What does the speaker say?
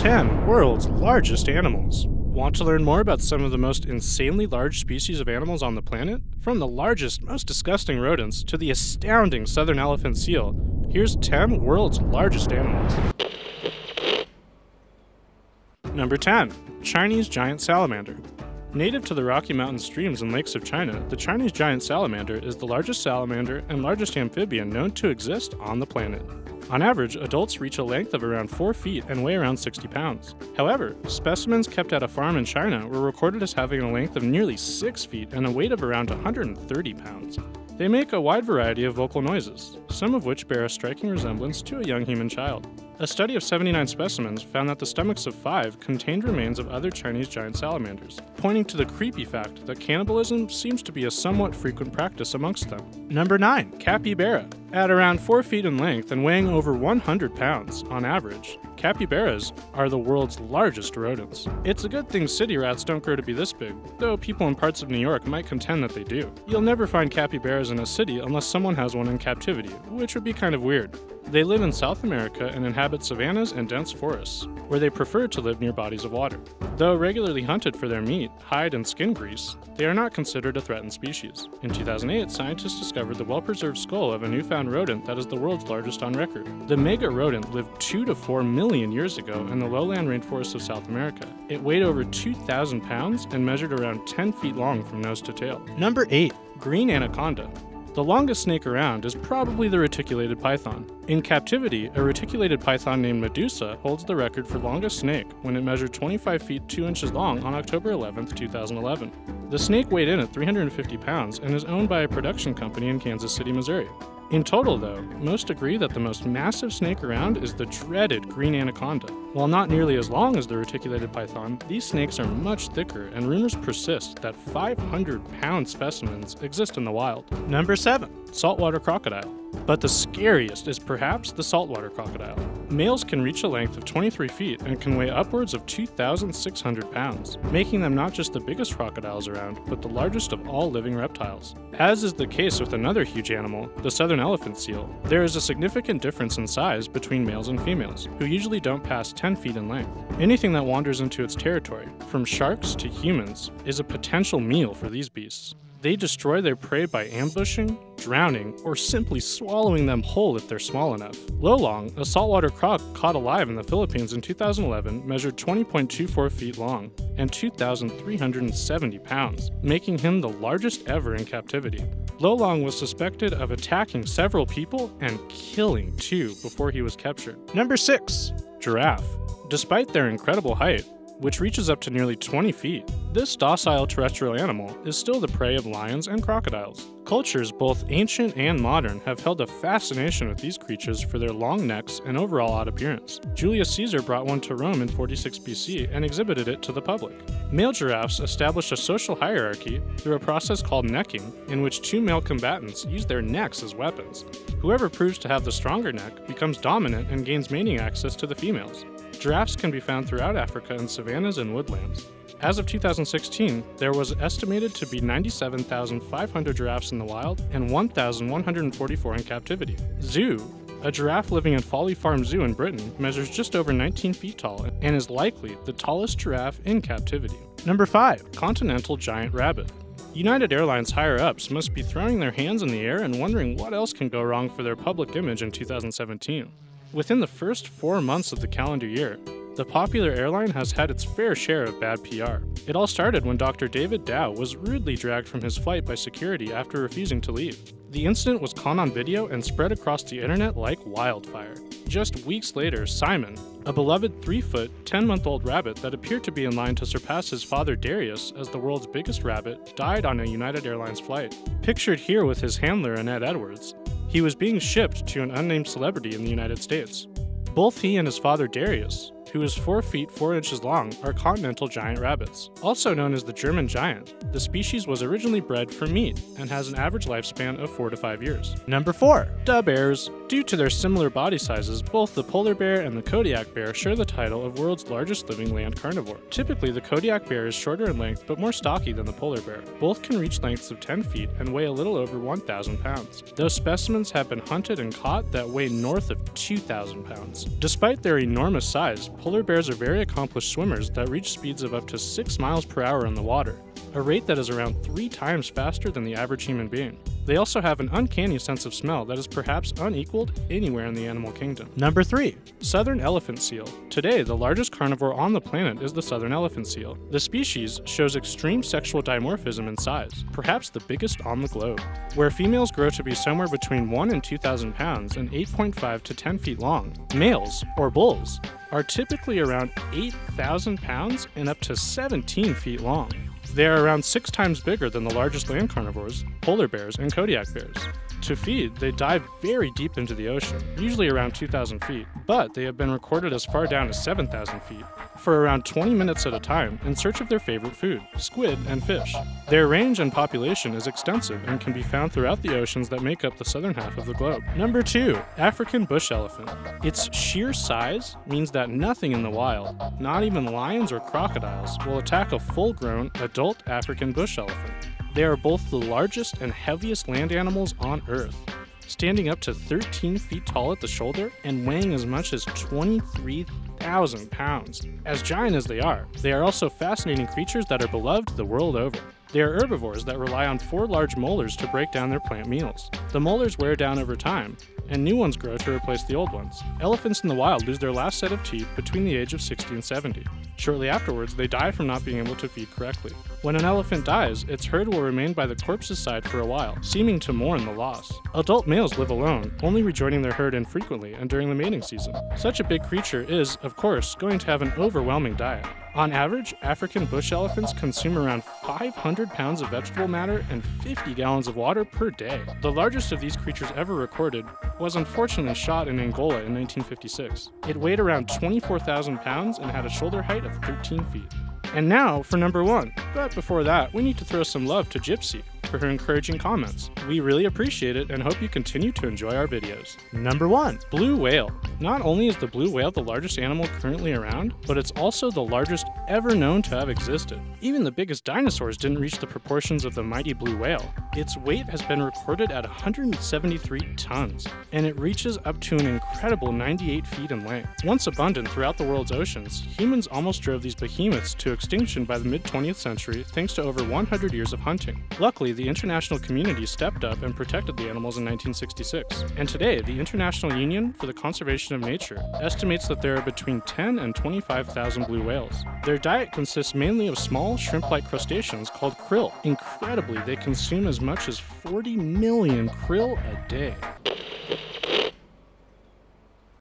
10 World's Largest Animals. Want to learn more about some of the most insanely large species of animals on the planet? From the largest, most disgusting rodents to the astounding southern elephant seal, here's 10 World's Largest Animals. Number 10. Chinese Giant Salamander. Native to the Rocky Mountain streams and lakes of China, the Chinese giant salamander is the largest salamander and largest amphibian known to exist on the planet. On average, adults reach a length of around 4 feet and weigh around 60 pounds. However, specimens kept at a farm in China were recorded as having a length of nearly 6 feet and a weight of around 130 pounds. They make a wide variety of vocal noises, some of which bear a striking resemblance to a young human child. A study of 79 specimens found that the stomachs of 5 contained remains of other Chinese giant salamanders, pointing to the creepy fact that cannibalism seems to be a somewhat frequent practice amongst them. Number 9. Capybara. At around 4 feet in length and weighing over 100 pounds on average, capybaras are the world's largest rodents. It's a good thing city rats don't grow to be this big, though people in parts of New York might contend that they do. You'll never find capybaras in a city unless someone has one in captivity, which would be kind of weird. They live in South America and inhabit savannas and dense forests, where they prefer to live near bodies of water. Though regularly hunted for their meat, hide, and skin grease, they are not considered a threatened species. In 2008, scientists discovered the well-preserved skull of a newfound rodent that is the world's largest on record. The mega rodent lived 2 to 4 million years ago in the lowland rainforests of South America. It weighed over 2,000 pounds and measured around 10 feet long from nose to tail. Number 8. Green Anaconda. The longest snake around is probably the reticulated python. In captivity, a reticulated python named Medusa holds the record for longest snake when it measured 25 feet 2 inches long on October 11, 2011. The snake weighed in at 350 pounds and is owned by a production company in Kansas City, Missouri. In total, though, most agree that the most massive snake around is the dreaded green anaconda. While not nearly as long as the reticulated python, these snakes are much thicker, and rumors persist that 500-pound specimens exist in the wild. Number 7. Saltwater Crocodile. But the scariest is perhaps the saltwater crocodile. Males can reach a length of 23 feet and can weigh upwards of 2,600 pounds, making them not just the biggest crocodiles around, but the largest of all living reptiles. As is the case with another huge animal, the southern elephant seal, there is a significant difference in size between males and females, who usually don't pass 10 feet in length. Anything that wanders into its territory, from sharks to humans, is a potential meal for these beasts. They destroy their prey by ambushing, drowning, or simply swallowing them whole if they're small enough. Lolong, a saltwater croc caught alive in the Philippines in 2011, measured 20.24 feet long and 2,370 pounds, making him the largest ever in captivity. Lolong was suspected of attacking several people and killing 2 before he was captured. Number 6. Giraffe. Despite their incredible height, which reaches up to nearly 20 feet, this docile terrestrial animal is still the prey of lions and crocodiles. Cultures, both ancient and modern, have held a fascination with these creatures for their long necks and overall odd appearance. Julius Caesar brought one to Rome in 46 BC and exhibited it to the public. Male giraffes established a social hierarchy through a process called necking, in which 2 male combatants use their necks as weapons. Whoever proves to have the stronger neck becomes dominant and gains mating access to the females. Giraffes can be found throughout Africa in savannas and woodlands. As of 2016, there was estimated to be 97,500 giraffes in the wild and 1,144 in captivity. Zoo, a giraffe living at Folly Farm Zoo in Britain, measures just over 19 feet tall and is likely the tallest giraffe in captivity. Number 5. Continental Giant Rabbit. United Airlines higher-ups must be throwing their hands in the air and wondering what else can go wrong for their public image in 2017. Within the first 4 months of the calendar year, the popular airline has had its fair share of bad PR. It all started when Dr. David Dow was rudely dragged from his flight by security after refusing to leave. The incident was caught on video and spread across the internet like wildfire. Just weeks later, Simon, a beloved 3-foot, 10-month-old rabbit that appeared to be in line to surpass his father Darius as the world's biggest rabbit, died on a United Airlines flight. Pictured here with his handler Annette Edwards, he was being shipped to an unnamed celebrity in the United States. Both he and his father Darius, who is 4 feet 4 inches long, are continental giant rabbits. Also known as the German giant, the species was originally bred for meat and has an average lifespan of 4 to 5 years. Number 4. Bears. Due to their similar body sizes, both the polar bear and the Kodiak bear share the title of world's largest living land carnivore. Typically, the Kodiak bear is shorter in length but more stocky than the polar bear. Both can reach lengths of 10 feet and weigh a little over 1,000 pounds. Those specimens have been hunted and caught that weigh north of 2,000 pounds. Despite their enormous size, polar bears are very accomplished swimmers that reach speeds of up to 6 miles per hour in the water, a rate that is around 3 times faster than the average human being. They also have an uncanny sense of smell that is perhaps unequaled anywhere in the animal kingdom. Number 3. Southern elephant seal. Today, the largest carnivore on the planet is the southern elephant seal. The species shows extreme sexual dimorphism in size, perhaps the biggest on the globe, where females grow to be somewhere between 1 and 2,000 pounds and 8.5 to 10 feet long. Males, or bulls, are typically around 8,000 pounds and up to 17 feet long. They are around 6 times bigger than the largest land carnivores, polar bears and Kodiak bears. To feed, they dive very deep into the ocean, usually around 2,000 feet, but they have been recorded as far down as 7,000 feet, for around 20 minutes at a time in search of their favorite food, squid and fish. Their range and population is extensive and can be found throughout the oceans that make up the southern half of the globe. Number 2. African bush elephant. Its sheer size means that nothing in the wild, not even lions or crocodiles, will attack a full-grown adult African bush elephant. They are both the largest and heaviest land animals on Earth, standing up to 13 feet tall at the shoulder and weighing as much as 23,000 pounds. As giant as they are also fascinating creatures that are beloved the world over. They are herbivores that rely on 4 large molars to break down their plant meals. The molars wear down over time, and new ones grow to replace the old ones. Elephants in the wild lose their last set of teeth between the age of 60 and 70. Shortly afterwards, they die from not being able to feed correctly. When an elephant dies, its herd will remain by the corpse's side for a while, seeming to mourn the loss. Adult males live alone, only rejoining their herd infrequently and during the mating season. Such a big creature is, of course, going to have an overwhelming diet. On average, African bush elephants consume around 500 pounds of vegetable matter and 50 gallons of water per day. The largest of these creatures ever recorded was unfortunately shot in Angola in 1956. It weighed around 24,000 pounds and had a shoulder height of 13 feet. And now for number 1. But before that, we need to throw some love to Gypsy for her encouraging comments. We really appreciate it and hope you continue to enjoy our videos. Number 1. Blue whale. Not only is the blue whale the largest animal currently around, but it's also the largest ever known to have existed. Even the biggest dinosaurs didn't reach the proportions of the mighty blue whale. Its weight has been recorded at 173 tons, and it reaches up to an incredible 98 feet in length. Once abundant throughout the world's oceans, humans almost drove these behemoths to extinction by the mid-20th century thanks to over 100 years of hunting. Luckily, the international community stepped up and protected the animals in 1966. And today, the International Union for the Conservation of Nature estimates that there are between 10 and 25,000 blue whales. Their diet consists mainly of small, shrimp-like crustaceans called krill. Incredibly, they consume as much as 40 million krill a day.